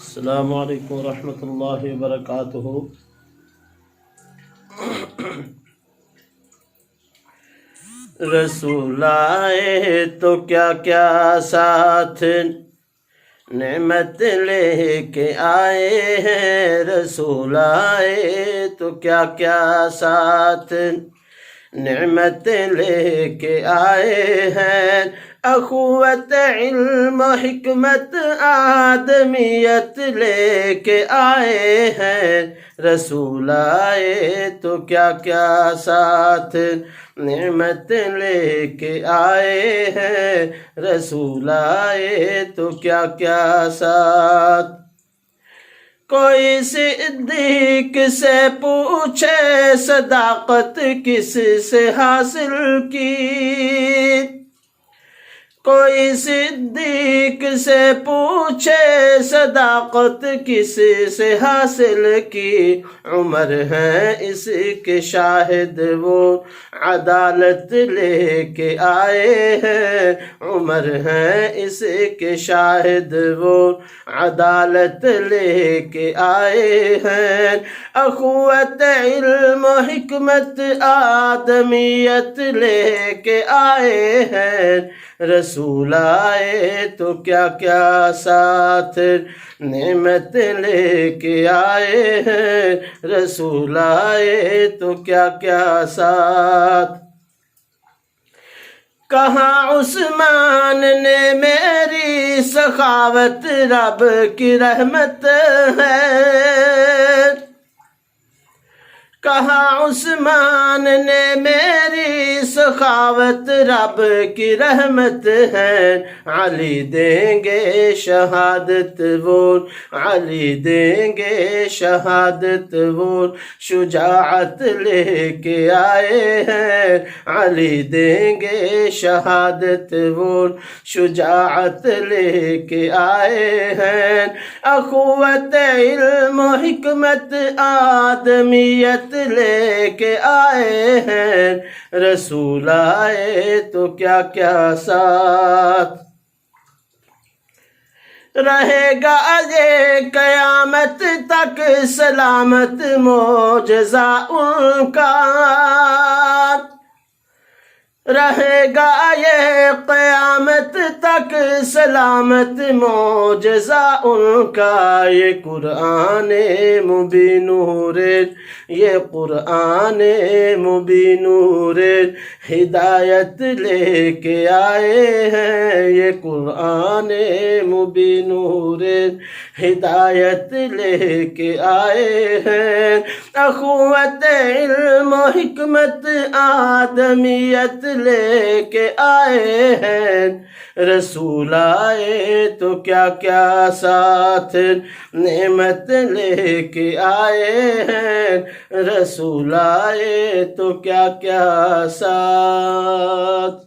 السلام علیکم ورحمۃ اللہ وبرکاتہ۔ رسول آئے تو کیا کیا ساتھ نعمت لے کے آئے ہیں، رسول آئے تو کیا کیا ساتھ نعمت لے کے آئے ہیں، اخوت علم و حکمت آدمیت لے کے آئے ہیں، رسول آئے تو کیا کیا ساتھ نعمت لے کے آئے ہیں، رسول آئے تو کیا کیا ساتھ۔ کوئی صدیق سے پوچھے صداقت کس سے حاصل کی، کوئی صدیق سے پوچھے صداقت کس سے حاصل کی، عمر ہے اس کے شاہد وہ عدالت لے کے آئے ہیں، عمر ہے اس کے شاہد وہ عدالت لے کے آئے ہیں، اخوت علم و حکمت آدمیت لے کے آئے ہیں، رسول آئے تو کیا کیا ساتھ نعمت لے کے آئے ہیں، رسول آئے تو کیا کیا ساتھ۔ کہاں عثمان نے میری سخاوت رب کی رحمت ہے، کہاں عثمان نے میری سخاوت رب کی رحمت ہے، علی دیں گے شہادت وہ، علی دیں گے شہادت وہ، شجاعت لے کے آئے ہیں، علی دیں گے شہادت وہ، شجاعت لے کے آئے ہیں، اخوت علم و حکمت آدمیت لے کے آئے ہیں، رسول آئے تو کیا کیا ساتھ۔ رہے گا یہ قیامت تک سلامت معجزہ ان کا، رہے گا یہ قیامت تک سلامت معجزہ ان کا، یہ قرآن مبین نور، یہ قرآن مبین نور ہدایت لے کے آئے ہیں، یہ قرآن مبین نور ہدایت لے کے آئے ہیں، اخوت علم و حکمت آدمیت لے کے آئے ہیں، رسول آئے تو کیا کیا ساتھ نعمت لے کے آئے ہیں، رسول آئے تو کیا کیا ساتھ۔